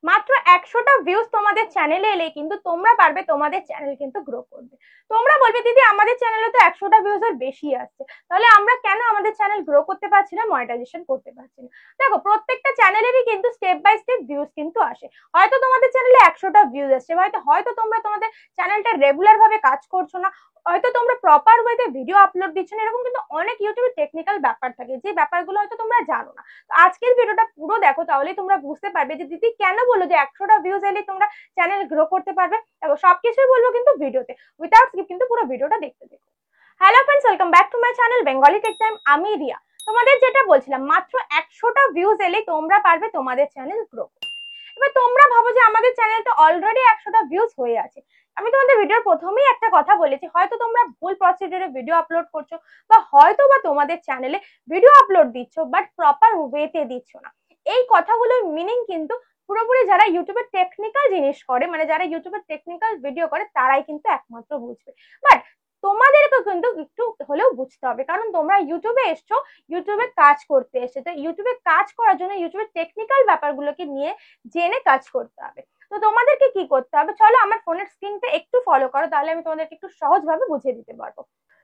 মাত্র 100টা ভিউজ তোমাদের চ্যানেলে এলে কিন্তু তোমরা পারবে তোমাদের চ্যানেল কিন্তু গ্রো করবে। তোমরা বলবে দিদি আমাদের চ্যানেলে তো 100টা ভিউজ এর বেশি আসছে, তাহলে আমরা কেন আমাদের চ্যানেল গ্রো করতে পারছি না, মনিটাইজেশন করতে পারছি না? দেখো প্রত্যেকটা চ্যানেলেরই কিন্তু স্টেপ বাই স্টেপ ভিউজ কিন্তু আসে। হয়তো তোমাদের চ্যানেলে 100টা ভিউজ আসছে, হয়তো তোমরা তোমাদের চ্যানেলটা রেগুলার ভাবে কাজ করছো না, হয়তো তোমরা প্রপার ওয়েতে ভিডিও আপলোড দিচ্ছ না, এরকম কিন্তু অনেক ইউটিউবে টেকনিক্যাল ব্যাপার থাকে যে ব্যাপারগুলো হয়তো তোমরা জানো না। তো আজকের ভিডিওটা পুরো দেখো, তাহলেই তোমরা বুঝতে পারবে যে দিদি কেন বললো যে 100টা ভিউজ এলে তোমরা চ্যানেল গ্রো করতে পারবে। দেখো সবকিছুই বলবো কিন্তু ভিডিওতে, উইথাউট স্কিপ কিন্তু পুরো ভিডিওটা দেখতে দেখো। Hello friends, welcome back to my channel Bengali tech time. আমি রিয়া। তোমাদের যেটা বলছিলাম, মাত্র 100টা ভিউজ এলেই তোমরা পারবে তোমাদের চ্যানেল গ্রো করতে। এবার তোমরা ভাবো যে আমাদের চ্যানেলটা অলরেডি 100টা ভিউজ হয়ে আছে। আমি তোমাদের ভিডিওর প্রথমেই একটা কথা বলেছি, হয়তো তোমরা ভুল প্রসিডিউরে ভিডিও আপলোড করছো, বা হয়তো বা তোমাদের চ্যানেলে ভিডিও আপলোড দিচ্ছ বাট প্রপার ওয়েতে দিচ্ছ না। এই কথাগুলোর মিনিং কিন্তু পুরোপুরি যারা ইউটিউবে টেকনিক্যাল জিনিস করে, মানে যারা ইউটিউবে টেকনিক্যাল ভিডিও করে, তারাই কিন্তু একমাত্র বুঝবে। বাট তোমাদেরকে কিন্তু একটু হলেও বুঝতে হবে, কারণ তোমরা ইউটিউবে এসছো, ইউটিউবে কাজ করতে এসছো। তো ইউটিউবে কাজ করার জন্য ইউটিউবের টেকনিক্যাল ব্যাপারগুলোকে নিয়ে জেনে কাজ করতে হবে। তো তোমাদেরকে কি করতে হবে, চলো আমার ফোনের স্ক্রিনটা একটু ফলো করো, তাহলে আমি তোমাদেরকে একটু সহজভাবে বুঝিয়ে দিতে পারবো।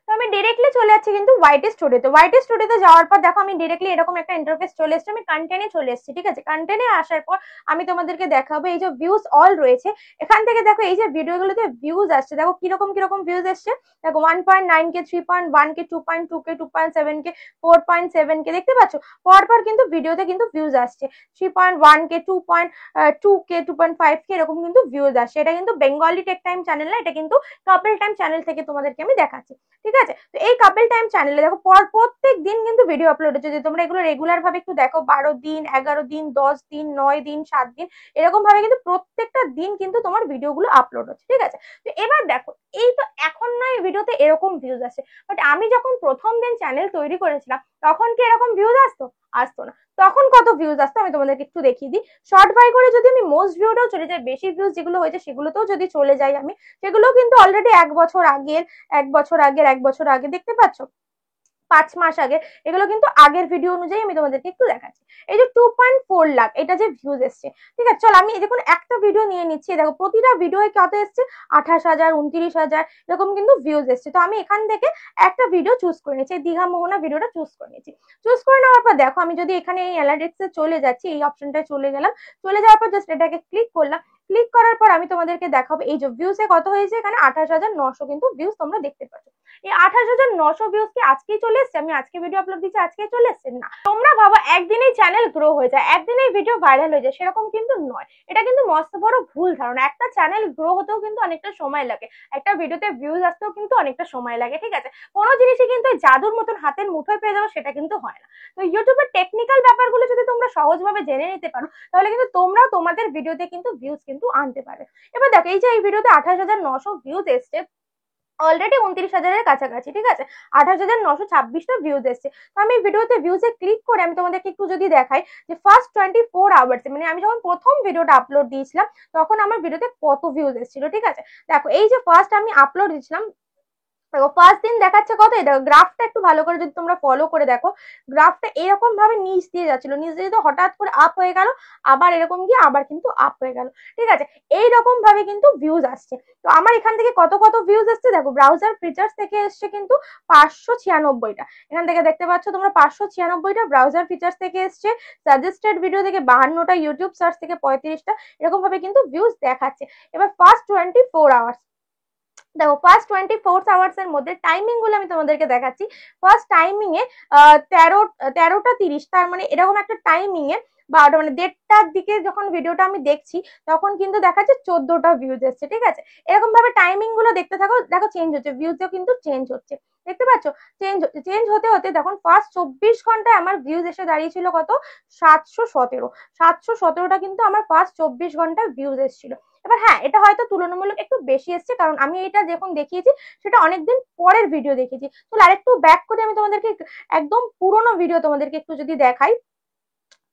তো আমি ডিরেক্টলি চলে যাচ্ছি কিন্তু ওয়াইটি স্টুডিওতে। ওয়াইটি স্টুডিওতে যাওয়ার পর দেখো আমি ডিরেক্টলি এরকম একটা ইন্টারফেস চলে এসেছি, আমি কন্টেন্টে চলে এসেছি। ঠিক আছে, কন্টেন্টে আসার পর আমি তোমাদেরকে দেখাবো এই যে ভিউজ অল রয়েছে, এখান থেকে দেখো এই যে ভিডিওগুলোতে ভিউজ আসছে, দেখো কিরকম কিরকম ভিউজ আসছে। দেখো 1.9K, 3.1K, 2.2K, 2.7K, 4.7K, দেখতে পাচ্ছ পরপর কিন্তু ভিডিওতে কিন্তু ভিউজ আসছে। 3.1K, 2.2K, 2.5K এরকম কিন্তু ভিউজ আসছে। এটা কিন্তু বেঙ্গলি টেক টাইম চ্যানেল না, এটা কিন্তু কাপল টাইম চ্যানেল থেকে তোমাদেরকে আমি দেখাচ্ছি। ঠিক আছে, তো এই কাপল টাইম চ্যানেলে দেখো প্রত্যেক দিন কিন্তু ভিডিও আপলোড হচ্ছে। যদি তোমরা এগুলো রেগুলার ভাবে একটু দেখো, 12 দিন, 11 দিন, 10 দিন, 9 দিন, 7 দিন, এরকম ভাবে কিন্তু প্রত্যেকটা দিন কিন্তু তোমার ভিডিওগুলো আপলোড হচ্ছে। ঠিক আছে, তো এবার দেখো এই তো এখন না এই ভিডিওতে এরকম ভিউজ আসে, বাট আমি যখন প্রথম দিন চ্যানেল তৈরি করেছিলাম তখন কি এরকম ভিউজ আসতো? আসতো না। তখন কত ভিউজ আসতো আমি তোমাদেরকে একটু দেখিয়ে দিই। শর্ট বাই করে যদি আমি মোস্ট ভিউটাও চলে যাই, বেশি ভিউজ যেগুলো হয়েছে সেগুলোতেও যদি চলে যাই আমি, সেগুলো কিন্তু অলরেডি 1 বছর আগের দেখতে পাচ্ছ, 5 মাস আগে, এগুলো কিন্তু আগের ভিডিও অনুযায়ী আমি তোমাদেরকে একটু দেখাচ্ছি। এই যে 2.4 লাখ এটা যে ভিউজ এসছে। ঠিক আছে, চল আমি দেখুন একটা ভিডিও নিয়ে নিচ্ছি। দেখো প্রতিটা ভিডিও কত এসছে, 28,000, 29,000 এরকম কিন্তু ভিউজ এসছে। তো আমি এখান থেকে একটা ভিডিও চুজ করে নিচ্ছি, দীঘা মোহনা ভিডিওটা চুজ করে নিচ্ছি। চুজ করে নেওয়ার পর দেখো আমি যদি এখানে এই অ্যানালিটিক্সে চলে যাচ্ছি, এই অপশনটায় চলে গেলাম, চলে যাওয়ার পর জাস্ট এটাকে ক্লিক করলাম। ক্লিক করার পর আমি তোমাদেরকে দেখাবো এই যে ভিউজে কত হয়েছে, এখানে 28,900 কিন্তু ভিউজ তোমরা দেখতে পাচ্ছ। এই 28,900 ভিউজ কি আজকেই চলে এসছে? আমি আজকে ভিডিও আপলোড দিচ্ছি আজকেই চলে এসছে? না। তোমরা ভাবো একদিনেই চ্যানেল গ্রো হয়ে যায়, একদিনেই ভিডিও ভাইরাল হয়ে যায়, সেরকম কিন্তু নয়। এটা কিন্তু মস্ত বড় ভুল ধারণা। একটা চ্যানেল গ্রো হতেও কিন্তু অনেকটা সময় লাগে, একটা ভিডিওতে ভিউজ আসতেও কিন্তু অনেকটা সময় লাগে। ঠিক আছে, কোনো জিনিসই কিন্তু জাদুর মতন হাতের মুঠোয় পেয়ে যাবো সেটা কিন্তু হয় না। তো ইউটিউবের টেকনিক্যাল ব্যাপারগুলো যদি তোমরা সহজভাবে জেনে নিতে পারো, তাহলে কিন্তু তোমরাও তোমাদের ভিডিওতে কিন্তু ভিউজ কিন্তু আনতে পারে। এবার দেখো এই যে এই ভিডিওতে 28,900 ভিউজ এসছে, অলরেডি 29,000-এর কাছাকাছি। ঠিক আছে, 28,926টা ভিউজ এসছে। তো আমি ভিডিওতে ভিউজে ক্লিক করে আমি তোমাদেরকে একটু যদি দেখাই যে ফার্স্ট 24 আওয়ার্স, মানে আমি যখন প্রথম ভিডিওটা আপলোড দিয়েছিলাম তখন আমার ভিডিওতে কত ভিউজ এসেছিল। ঠিক আছে, দেখো এই যে ফার্স্ট আমি আপলোড দিয়েছিলাম, দেখো ফার্স্ট দিন দেখাচ্ছে কত, দেখো গ্রাফটা একটু ভালো করে যদি তোমরা ফলো করে দেখো, গ্রাফটা এরকম ভাবে নিচ দিয়ে যাচ্ছিল, নিচ দিয়ে তো হঠাৎ করে আপ হয়ে গেল, আবার এরকম গিয়ে আবার কিন্তু আপ হয়ে গেল। ঠিক আছে, এইরকম ভাবে কিন্তু ভিউজ আসছে। তো আমার এখান থেকে কত কত ভিউজ আসছে, দেখো ব্রাউজার ফিচার্স থেকে এসছে কিন্তু 596টা, এখান থেকে দেখতে পাচ্ছ তোমরা 596টা ব্রাউজার ফিচার্স থেকে এসছে, সাজেস্টেড ভিডিও থেকে 52টা, ইউটিউব সার্চ থেকে 35টা, এরকম ভাবে কিন্তু ভিউজ দেখাচ্ছে। এবার ফার্স্ট 24 আওয়ার্স, দেখো ফার্স্ট 24 আওয়ার্স এর মধ্যে টাইমিং গুলো আমি তোমাদেরকে দেখাচ্ছি। ফার্স্ট টাইমিং এ 13টা 30, তার মানে এরকম একটা টাইমিং এ 12টা মানে 1:30টার দিকে যখন ভিডিওটা আমি দেখছি, তখন কিন্তু দেখাচ্ছে 14টা ভিউজ এসছে। ঠিক আছে, এরকম ভাবে টাইমিং গুলো দেখতে থাকো, দেখো চেঞ্জ হচ্ছে, ভিউজও কিন্তু চেঞ্জ হচ্ছে। দেখতে পাচ্ছ চেঞ্জ হতে হতে দেখুন ফার্স্ট 24 ঘন্টায় আমার ভিউজ এসে দাঁড়িয়েছিল কত, 717। 717টা কিন্তু আমার ফার্স্ট 24 ঘন্টায় ভিউজ এসেছিল। এবার হ্যাঁ, এটা হয়তো তুলনামূলক একটু বেশি এসছে, কারণ আমি এটা যখন দেখিয়েছি সেটা অনেকদিন পরের ভিডিও দেখিয়েছি। তো আরেকটু ব্যাক করে আমি তোমাদেরকে একদম পুরোনো ভিডিও তোমাদেরকে একটু যদি দেখাই,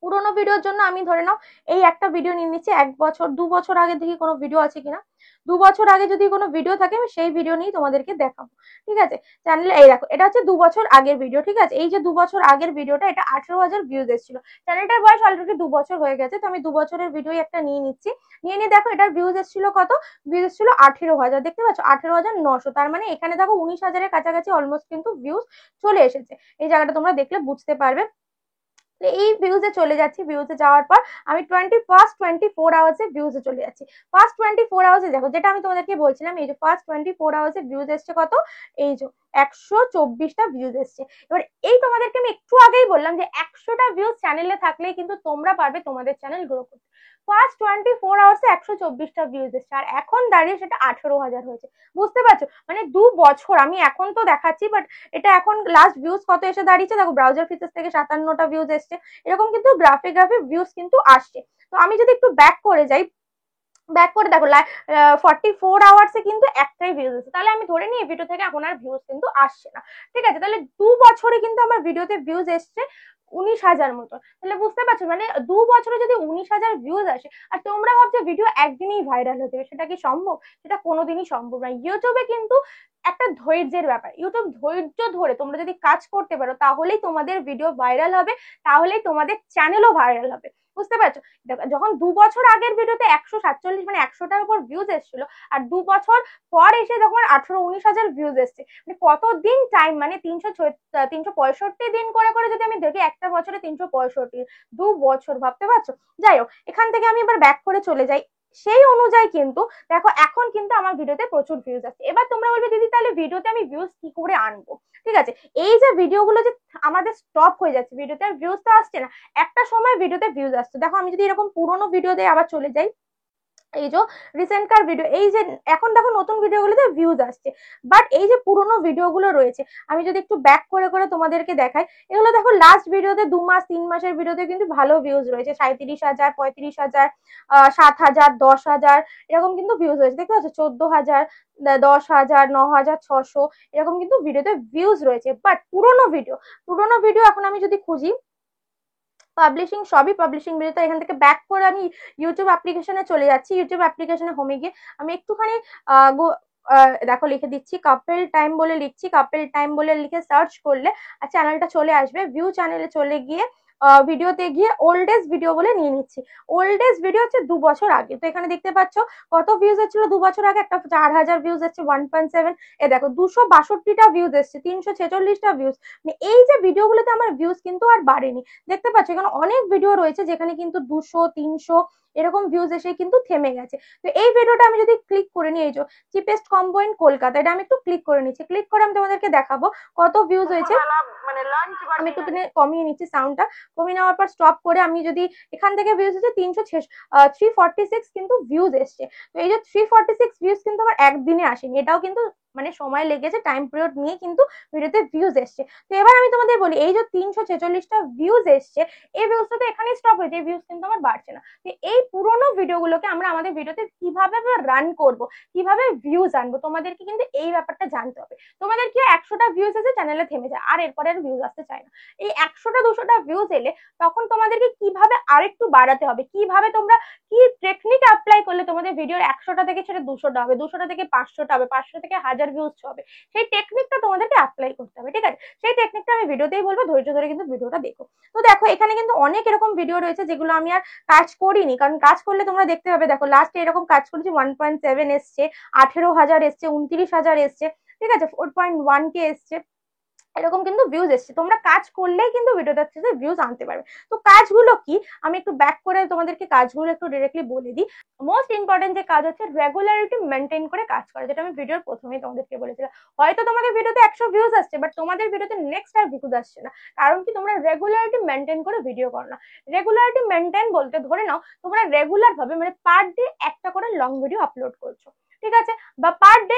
পুরোনো ভিডিওর জন্য আমি ধরে নাও এই একটা ভিডিও নিয়ে নিচ্ছি, 1 বছর 2 বছর আগে থেকে কোনো ভিডিও আছে কিনা, 2 বছর আগে যদি কোনো ভিডিও থাকে আমি সেই ভিডিও নিয়েই তোমাদেরকে দেখাবো। ঠিক আছে, চ্যানেলে এই দেখো এটা হচ্ছে 2 বছর আগের ভিডিও। ঠিক আছে, এই যে 2 বছর আগের ভিডিওটা, এটা 18,000 ভিউজ এসেছিল। চ্যানেলটার বয়স অলরেডি 2 বছর হয়ে গেছে, তো আমি 2 বছরের ভিডিও একটা নিয়ে নিচ্ছি। নিয়ে নিয়ে দেখো এটার ভিউজ এসেছিল কত, ভিউজ এসেছিল 18,000, দেখতে পাচ্ছ 18,900। তার মানে এখানে দেখো 19,000-এর কাছাকাছি অলমোস্ট কিন্তু ভিউজ চলে এসেছে। এই জায়গাটা তোমরা দেখলে বুঝতে পারবে। এই ভিউজে চলে যাচ্ছি, ভিউজে যাওয়ার পর আমি 24 আওয়ার্সে ভিউজে চলে যাচ্ছি। ফার্স্ট 24 আওয়ার্সে দেখো, যেটা আমি তোমাদেরকে বলছিলাম, এই যে ফার্স্ট 24 আওয়ার্সে ভিউজ এসছে কত, এই যে 124টা ভিউজ এসছে। এবার এই তোমাদেরকে আমি একটু আগেই বললাম যে 100টা ভিউজ চ্যানেলে থাকলেই কিন্তু তোমরা পারবে তোমাদের চ্যানেল গ্রো করতে। ফার্স্ট 24 আওয়ার্সে 124টা ভিউজ এসছে, আর এখন দাঁড়িয়ে সেটা 18,000 হয়েছে। বুঝতে পারছো, মানে 2 বছর। আমি এখন তো দেখাচ্ছি, বাট এটা এখন লাস্ট ভিউজ কত এসে দাঁড়িয়েছে দেখো, ব্রাউজার ফিচার্স থেকে 57টা ভিউজ এসছে। এরকম কিন্তু গ্রাফে গ্রাফে ভিউজ কিন্তু আসছে। তো আমি যদি একটু ব্যাক করে যাই, ব্যাক করে দেখো 44 আওয়ার্সে কিন্তু একটাই ভিউজ এসেছে, তাহলে আমি ধরে নিই এই ভিডিও থেকে এখন আর ভিউজ কিন্তু আসছে না। ঠিক আছে, তাহলে 2 বছরে কিন্তু আমার ভিডিওতে ভিউজ এসছে 19,000 মতো। তাহলে বুঝতে পারছো, মানে 2 বছরে যদি 19,000 ভিউজ আসে, আর তোমরা ভাবছো ভিডিও একদিনেই ভাইরাল হয়ে যাবে, সেটা কি সম্ভব? সেটা কোনোদিনই সম্ভব না। ইউটিউবে কিন্তু একটা ধৈর্যের ব্যাপার। ইউটিউব ধৈর্য ধরে তোমরা যদি কাজ করতে পারো, তাহলেই তোমাদের ভিডিও ভাইরাল হবে, তাহলেই তোমাদের চ্যানেলও ভাইরাল হবে। বুঝতে পারছো, যখন 2 বছর আগের ভিডিওতে 147 মানে 100টার উপর ভিউজ এসেছিল, আর 2 বছর পর এসে যখন 18-19,000 ভিউজ এসছে, মানে কতদিন টাইম, মানে 365 দিন করে করে যদি আমি দেখি, একটা বছরে 365, 2 বছর, ভাবতে পারছো? যাই হোক, এখান থেকে আমি এবার ব্যাক করে চলে যাই। সেই অনুযায়ী কিন্তু দেখো এখন কিন্তু আমার ভিডিওতে প্রচুর ভিউজ আসছে। এবার তোমরা বলবে দিদি তাহলে ভিডিওতে আমি ভিউজ কি করে আনবো? ঠিক আছে, এই যে ভিডিওগুলো যে আমাদের স্টপ হয়ে যাচ্ছে, ভিডিওতে আর ভিউজ তো আসছে না, একটা সময় ভিডিওতে ভিউজ আসছে। দেখো আমি যদি এরকম পুরোনো ভিডিও দিয়ে আবার চলে যাই, এই যে রিসেন্ট কার ভিডিও, এই যে এখন দেখো নতুন ভিডিওগুলোতে ভিউজ আসছে, বাট এই যে পুরোনো ভিডিওগুলো রয়েছে, আমি যদি একটু ব্যাক করে করে তোমাদেরকে দেখাই, এগুলো দেখো লাস্ট ভিডিওতে 2 মাস 3 মাসের ভিডিওতে কিন্তু ভালো ভিউজ রয়েছে, 37,000, 35,000, 7,000, 10,000 এরকম কিন্তু ভিউজ হয়েছে। দেখতে পাচ্ছ 14,000, 10,000, 9,600 এরকম কিন্তু ভিডিওতে ভিউজ রয়েছে। বাট পুরোনো ভিডিও এখন আমি যদি খুঁজি, পাবলিশিং, সবই পাবলিশিং ভিডিও। তো এখান থেকে ব্যাক করে আমি ইউটিউব অ্যাপ্লিকেশনে চলে যাচ্ছি। ইউটিউব অ্যাপ্লিকেশনে হোমে গিয়ে আমি একটুখানি দেখো লিখে দিচ্ছি কাপেল টাইম বলে, লিখছি কাপেল টাইম বলে, লিখে সার্চ করলে আর চ্যানেলটা চলে আসবে। ভিউ চ্যানেলে চলে গিয়ে ভিডিওতে গিয়ে ওল্ডেস্ট ভিডিও বলে নিয়ে নিচ্ছি। ওল্ডেস্ট ভিডিও হচ্ছে 2 বছর আগে। তো এখানে দেখতে পাচ্ছ কত ভিউজ হচ্ছিল 2 বছর আগে, একটা 4,000 ভিউজ হচ্ছে, 1.7, এ দেখো 262টা ভিউজ এসছে, 346টা ভিউজ। মানে এই যে ভিডিওগুলোতে আমার ভিউজ কিন্তু আর বাড়েনি। দেখতে পাচ্ছ এখানে অনেক ভিডিও রয়েছে যেখানে কিন্তু 200, 300 এরকম ভিউজ এসে কিন্তু থেমে গেছে। তো এই ভিডিওটা আমি যদি ক্লিক করে নিই, এই যে চিপেস্ট কম্বো ইন কলকাতা, এটা আমি একটু ক্লিক করে নিচ্ছি। ক্লিক করে আমি তোমাদেরকে দেখাবো কত ভিউজ হয়েছে। আমি একটু কমিয়ে নিচ্ছি সাউন্ডটা, কমিয়ে নেওয়ার পর স্টপ করে আমি যদি এখান থেকে ভিউজ হচ্ছে 346 কিন্তু ভিউজ এসছে। তো এই যে 346 ভিউজ কিন্তু আমার একদিনে আসেনি, এটাও কিন্তু মানে সময় লেগেছে, টাইম পিরিয়ড নিয়ে কিন্তু ভিডিওতে ভিউজ এসছে। তো এবার আমি তোমাদের বলি, এই যে 346টা ভিউজ এসছে, এই ভিউজটা তো এখানেই স্টপ হয়েছে, এই ভিউজ কিন্তু আমার বাড়ছে না। তো এই পুরোনো ভিডিওগুলোকে আমরা আমাদের ভিডিওতে কিভাবে রান করব, কিভাবে ভিউজ আনবো, তোমাদেরকে কিন্তু এই ব্যাপারটা জানতে হবে। তোমাদের কি 100টা ভিউজ এসে চ্যানেলে থেমে যায়, আর এরপরে আর ভিউজ আসতে চায় না। এই 100টা 200টা ভিউজ এলে তখন তোমাদেরকে কিভাবে আরেকটু বাড়াতে হবে, কিভাবে তোমরা কি টেকনিক অ্যাপ্লাই করলে তোমাদের ভিডিওর 100টা থেকে সেটা 200টা হবে, 200টা থেকে 500টা হবে, 500 থেকে 1000 ভিউজ হবে, সেই টেকনিকটা তোমাদেরকে অ্যাপ্লাই করতে হবে। ঠিক আছে, সেই টেকনিকটা আমি ভিডিওতেই বলবো, ধৈর্য ধরে কিন্তু ভিডিওটা দেখো। তো দেখো এখানে কিন্তু অনেক এরকম ভিডিও রয়েছে যেগুলো আমি আর কাজ করিনি, কারণ কাজ করলে তোমরা দেখতে পাবে। দেখো লাস্টে এরকম কাজ করেছি, 1.7 এসছে, 18,000 এসছে, 29,000 এসছে, ঠিক আছে, 4.1K এসছে, এরকম কিন্তু ভিউজ এসছে। তোমরা কাজ করলেই কিন্তু ভিডিওতে ভিউজ আনতে পারবে। তো কাজগুলো কি, আমি একটু ব্যাক করে তোমাদেরকে কাজগুলো একটু ডিরেক্টলি বলে দিই। মোস্ট ইম্পর্টেন্ট যে কাজ হচ্ছে রেগুলারিটি মেনটেন করে কাজ করা, যেটা আমি ভিডিওর প্রথমেই তোমাদেরকে বলেছিলাম। হয়তো তোমাদের ভিডিওতে 100 ভিউজ আসছে, বাট তোমাদের ভিডিওতে নেক্সট আর ভিউজ আসছে না, কারণ কি তোমরা রেগুলারিটি মেনটেন করে ভিডিও করো না। রেগুলারিটি মেনটেন বলতে ধরে নাও তোমরা রেগুলার ভাবে মানে পার ডে একটা করে লং ভিডিও আপলোড করছো। ঠিক আছে, বা পার ডে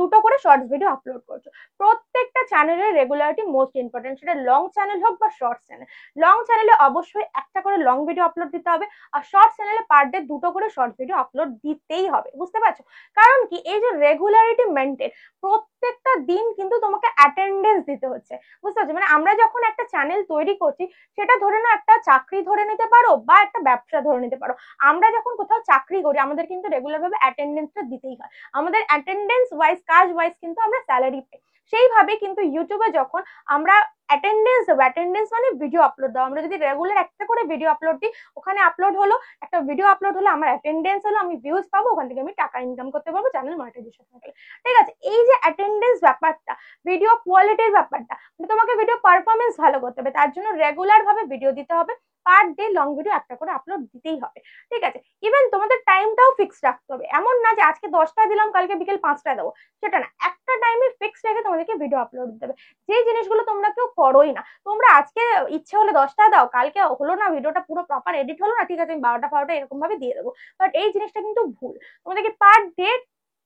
দুটো করে শর্টস ভিডিও আপলোড করছো। প্রত্যেকটা চ্যানেলের রেগুলারিটি মোস্ট ইম্পর্টেন্ট, সেটা লং চ্যানেল হোক বা শর্ট চ্যানেল। লং চ্যানেলে অবশ্যই একটা করে লং ভিডিও আপলোড দিতে হবে, আর শর্ট চ্যানেলে পার ডে দুটো করে শর্ট ভিডিও আপলোড দিতেই হবে, বুঝতে পারছো? কারণ কি, এই যে রেগুলারিটি মেনটেন, প্রত্যেকটা দিন কিন্তু তোমাকে অ্যাটেন্ডেন্স দিতে হচ্ছে, বুঝতে পারছো? মানে আমরা যখন একটা চ্যানেল তৈরি করছি, সেটা ধরে নাও একটা চাকরি ধরে নিতে পারো বা একটা ব্যবসা ধরে নিতে পারো। আমরা যখন কোথাও চাকরি করি, আমাদের কিন্তু রেগুলার ভাবে অ্যাটেন্ডেন্সটা দিতেই হয়, আমাদের অ্যাটেন্ডেন্স ওয়াইজ, কাজ ওয়াইজ কিন্তু আমরা স্যালারি পাই। সেইভাবে কিন্তু ইউটিউবে যখন আমরা অ্যাটেন্ডেন্স দেবো, অ্যাটেন্ডেন্স মানে ভিডিও আপলোড দাও, আমরা যদি রেগুলার একটা করে ভিডিও আপলোড দিই, ওখানে আপলোড হলো, একটা ভিডিও আপলোড হলো, আমার অ্যাটেন্ডেন্স হলো, আমি ভিউজ পাবো, ওখান থেকে আমি টাকা ইনকাম করতে পারবো, চ্যানেল মনিটাইজেশন হয়ে গেলে। ঠিক আছে, এই যে অ্যাটেন্ডেন্স ব্যাপারটা, ভিডিও কোয়ালিটির ব্যাপারটা, তোমাকে ভিডিও পারফরমেন্স ভালো করতে হবে, তার জন্য রেগুলার ভাবে ভিডিও দিতে হবে, পার ডে লং ভিডিও একটা করে আপলোড দিতেই হবে। ঠিক আছে, ইভেন তোমাদের টাইমটাও ফিক্স রাখতে হবে, এমন না যে আজকে 10টায় দিলাম কালকে বিকেল 5টায় দেবো, সেটা না, একটা টাইমে ফিক্স রেখে তোমাদেরকে ভিডিও আপলোড দিতে হবে। যে জিনিসগুলো তোমরা কেউ করোই না, তোমরা আজকে ইচ্ছে হলে 10টায় দাও, কালকে হলো না, ভিডিওটা পুরো প্রপার এডিট হলো না, ঠিক আছে আমি 12টা এরকম ভাবে দিয়ে দেবো, বাট এই জিনিসটা কিন্তু ভুল। তোমাদেরকে পার ডে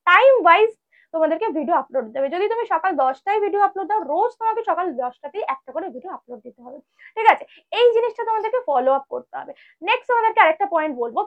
টাইম ওয়াইজ তোমাদেরকে ভিডিও আপলোড দিতে হবে। যদি তুমি সকাল 10টায় ভিডিও আপলোড দাও, রোজ তোমাকে সকাল 10টাতেই একটা করে ভিডিও আপলোড দিতে হবে। ঠিক আছে, এই জিনিসটা তোমাদেরকে ফলো আপ করতে হবে। নেক্সট তোমাদেরকে আরেকটা পয়েন্ট বলবো,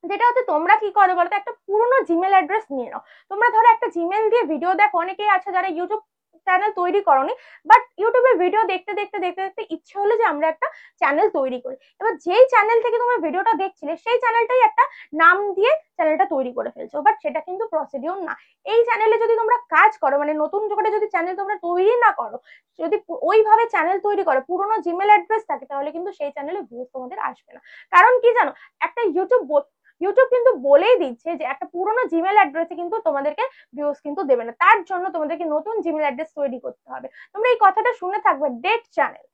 যেটা হচ্ছে তোমরা কি করো বলতো, একটা পুরোনো জিমেল অ্যাড্রেস নিয়ে নাও। তোমরা ধরো একটা জিমেল দিয়ে ভিডিও দেখো, অনেকেই আছে যারা ইউটিউব চ্যানেল তৈরি করনি, বাট ইউটিউবের ভিডিও দেখতে দেখতে দেখতে দেখতে ইচ্ছে হলো যে আমরা একটা চ্যানেল তৈরি করি। এবার যেই চ্যানেল থেকে তোমরা ভিডিওটা দেখছিলে, সেই চ্যানেলটাই একটা নাম দিয়ে চ্যানেলটা তৈরি করে ফেলছো, বাট সেটা কিন্তু প্রসিডিওর না। এই চ্যানেলে যদি তোমরা কাজ করো, মানে নতুন করে যদি চ্যানেল তোমরা তৈরি না করো, যদি ওইভাবে চ্যানেল তৈরি করো, পুরোনো জিমেল অ্যাড্রেস থাকে, তাহলে কিন্তু সেই চ্যানেলে ভিউজ তোমাদের আসবে না। কারণ কি জানো, একটা ইউটিউব কিন্তু বলেই দিচ্ছে যে একটা পুরোনো জিমেল অ্যাড্রেসে কিন্তু তোমাদেরকে ভিউজ কিন্তু দেবে না, তার জন্য তোমাদেরকে নতুন জিমেল অ্যাড্রেস তৈরি করতে হবে। তোমরা এই কথাটা শুনে থাকবে, ডেট চ্যানেল,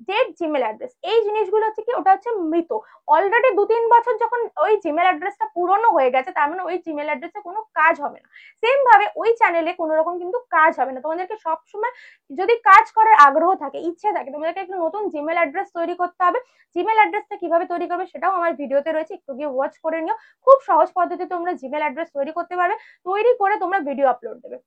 ডেট জিমেল অ্যাড্রেস, এই জিনিসগুলো হচ্ছে কি, ওটা হচ্ছে মৃত। অলরেডি 2-3 বছর যখন ওই জিমেল অ্যাড্রেসটা পুরনো হয়ে গেছে, তার মানে ওই জিমেল অ্যাড্রেসে কোনো কাজ হবে না। সেম ভাবে ওই চ্যানেলে কোনো রকম কিন্তু কাজ হবে না। তোমাদেরকে সবসময় যদি কাজ করার আগ্রহ থাকে, ইচ্ছে থাকে, তোমাদেরকে একটা নতুন জিমেল অ্যাড্রেস তৈরি করতে হবে। জিমেল অ্যাড্রেসটা কিভাবে তৈরি করবে সেটাও আমার ভিডিওতে রয়েছে, একটু গিয়ে ওয়াচ করে নিও। খুব সহজ পদ্ধতিতে তোমরা জিমেল অ্যাড্রেস তৈরি করতে পারবে, তৈরি করে তোমরা ভিডিও আপলোড দেবে।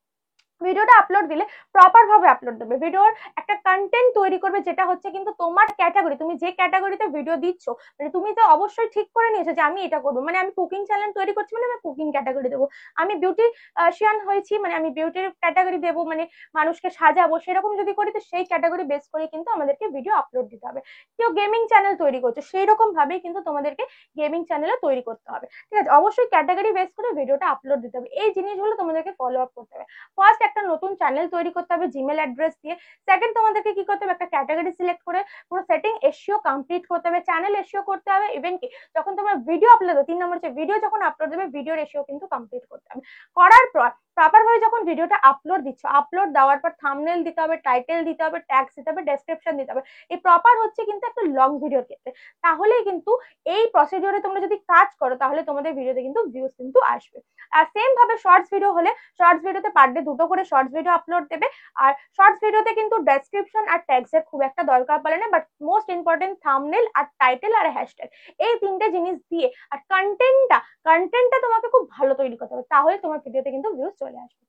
ভিডিওটা আপলোড দিলে প্রপার ভাবে আপলোড দেবে, ভিডিওর একটা কন্টেন্ট তৈরি করবে, যেটা হচ্ছে কিন্তু তোমার ক্যাটাগরি, তুমি যে ক্যাটাগরিতে ভিডিও দিচ্ছ, মানে তুমি তো অবশ্যই ঠিক করে নিয়েছো যে আমি এটা করবো, মানে আমি কুকিং চ্যানেল তৈরি করছি মানে আমি কুকিং ক্যাটাগরি দেবো, আমি বিউটিশিয়ান হয়েছি মানে আমি বিউটির ক্যাটাগরি দেবো, মানে মানুষকে সাজাবো, সেরকম যদি করি তো সেই ক্যাটাগরি বেস করে কিন্তু আমাদেরকে ভিডিও আপলোড দিতে হবে। কেউ গেমিং চ্যানেল তৈরি করছো, সেই রকম ভাবেই কিন্তু তোমাদেরকে গেমিং চ্যানেলও তৈরি করতে হবে। ঠিক আছে, অবশ্যই ক্যাটাগরি বেস করে ভিডিওটা আপলোড দিতে হবে। এই জিনিসগুলো তোমাদেরকে ফলো আপ করতে হবে। ফার্স্ট একটা নতুন চ্যানেল তৈরি করতে হবে জিমেল অ্যাড্রেস দিয়ে। সেকেন্ড, তোমাদেরকে কি করতে হবে, একটা ক্যাটাগরি সিলেক্ট করে পুরো সেটিং এসইও কমপ্লিট করতে হবে, চ্যানেল এসইও করতে হবে। ইভেন কি যখন তোমরা ভিডিও আপলোড দেবে, 3 নম্বর হচ্ছে ভিডিও যখন আপলোড দেবে, ভিডিওর এসইও কিন্তু কমপ্লিট করতে হবে। করার পর প্রপার ভাবে যখন ভিডিওটা আপলোড দিচ্ছ, আপলোড দেওয়ার পর থাম্বনেল দিতে হবে, টাইটেল দিতে হবে, ট্যাগস দিতে হবে, ডেসক্রিপশন দিতে হবে। এই প্রপার হচ্ছে কিন্তু একটা লং ভিডিওর ক্ষেত্রে। তাহলেই কিন্তু এই প্রসিডিওরে তোমরা যদি কাজ করো, তাহলে তোমাদের ভিডিওতে কিন্তু ভিউজ কিন্তু আসবে। আর সেম ভাবে শর্টস ভিডিও হলে, শর্টস ভিডিওতে পার ডে দুটো করে শর্টস ভিডিও আপলোড দেবে। আর শর্টস ভিডিওতে কিন্তু ডেসক্রিপশন আর ট্যাগস এর খুব একটা দরকার পড়ে না, বাট মোস্ট ইম্পর্টেন্ট থাম্বনেল আর টাইটেল আর হ্যাশট্যাগ, এই 3টে জিনিস দিয়ে, আর কন্টেন্টটা তোমাকে খুব ভালো তৈরি করতে হবে, তাহলে তোমার ভিডিওতে কিন্তু ভিউজ চলে আসবে।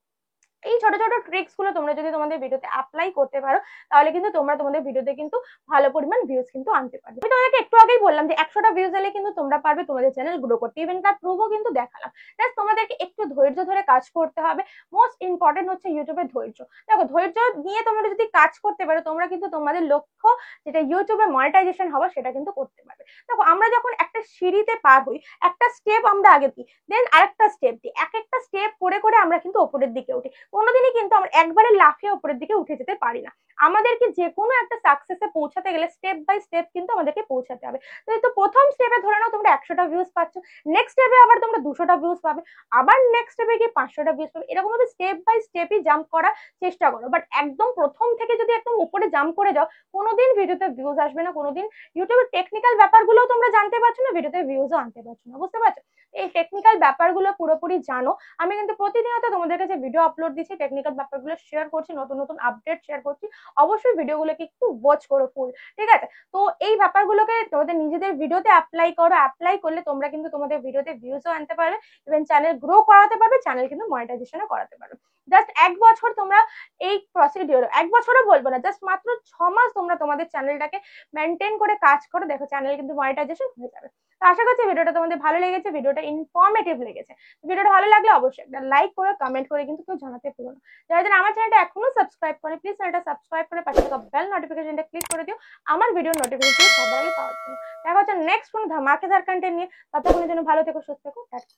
এই ছোট ছোট ট্রিক্স গুলো তোমরা যদি তোমাদের ভিডিওতে অ্যাপ্লাই করতে পারো, তাহলে কিন্তু তোমরা তোমাদের ভিডিওতে কিন্তু ভালো পরিমাণ ভিউজ কিন্তু আনতে পারবে। আমি তোমাদেরকে একটু আগেই বললাম যে 100টা ভিউজ এলে কিন্তু তোমরা পারবে তোমাদের চ্যানেল গ্রো করতে, ইভেন তার প্রুফও কিন্তু দেখালাম। জাস্ট তোমাদেরকে একটু ধৈর্য ধরে কাজ করতে হবে। মোস্ট ইম্পর্টেন্ট হচ্ছে ইউটিউবের ধৈর্য। দেখো, ধৈর্য নিয়ে তোমরা যদি কাজ করতে পারো, তোমরা কিন্তু তোমাদের লক্ষ্য যেটা ইউটিউবে মনিটাইজেশন হবে, সেটা কিন্তু করতে পারবে। দেখো, আমরা যখন একটা সিঁড়িতে পার হই, একটা স্টেপ আমরা আগে দিই, দেন আরেকটা স্টেপ দিই, এক একটা স্টেপ করে করে আমরা কিন্তু ওপরের দিকে উঠি। কোনোদিনই কিন্তু আমরা একবারে লাফিয়ে উপরের দিকে উঠে যেতে পারি না। আমাদেরকে যে কোনো একটা সাকসেসে পৌঁছাতে গেলে স্টেপ বাই স্টেপ কিন্তু আমাদেরকে পৌঁছাতে হবে। তো প্রথম স্টেপে ধরে নাও তোমরা 100টা ভিউজ পাচ্ছ, নেক্সট স্টেপে আবার তোমরা 200টা ভিউজ পাবে, আবার নেক্সট স্টেপে গিয়ে 500টা ভিউজ পাবে। এরকম ভাবে স্টেপ বাই স্টেপই জাম্প করার চেষ্টা করো, বাট একদম প্রথম থেকে যদি একদম উপরে জাম্প করে যাও, কোনোদিন ভিডিওতে ভিউজ আসবে না, কোনোদিন ইউটিউবের টেকনিক্যাল ব্যাপারগুলোও তোমরা জানতে পারছো না, ভিডিওতে ভিউজও আনতে পারছো না, বুঝতে পারছো? এই টেকনিক্যাল ব্যাপারগুলো পুরোপুরি জানো। আমি কিন্তু প্রতিনিয়ত তোমাদের কাছে ভিডিও আপলোড দিচ্ছি, টেকনিক্যাল ব্যাপারগুলো শেয়ার করছি, নতুন নতুন আপডেট শেয়ার করছি। অবশ্যই ভিডিওগুলোকে একটু ওয়াচ করো ফুল, ঠিক আছে? তো এই ব্যাপারগুলোকে তোমাদের নিজেদের ভিডিওতে অ্যাপ্লাই করো, অ্যাপ্লাই করলে তোমরা কিন্তু তোমাদের ভিডিওতে ভিউজও আনতে পারবে, ইভেন চ্যানেল গ্রো করাতে পারবে, চ্যানেল কিন্তু মনিটাইজেশনও করাতে পারবে। জাস্ট 1 বছর তোমরা এই প্রসিডিওর, 1 বছরও বলবো না, জাস্ট মাত্র 6 মাস তোমরা তোমাদের চ্যানেলটাকে মেনটেন করে কাজ করো, দেখো চ্যানেল কিন্তু মনিটাইজেশন হয়ে যাবে। তো আশা করছি ভিডিওটা তোমাদের ভালো লেগেছে, ভিডিওটা ইনফরমেটিভ লেগেছে। ভিডিওটা ভালো লাগলে অবশ্যই একটা লাইক করে কমেন্ট করে কিন্তু কেউ জানাতে ভুলো না। যারা যারা আমার চ্যানেলটা এখনো সাবস্ক্রাইব করে, প্লিজ চ্যানেলটা সাবস্ক্রাইব করে পাশে থাকা বেল নোটিফিকেশনটা ক্লিক করে দিও আমার ভিডিও নোটিফিকেশন সবার আগে পাওয়ার জন্য। দেখা হচ্ছে নেক্সট কোনো ধামাকেদার কন্টেন্ট নিয়ে। ততক্ষণের জন্য ভালো থেকো, সুস্থ থেকো, টাটা।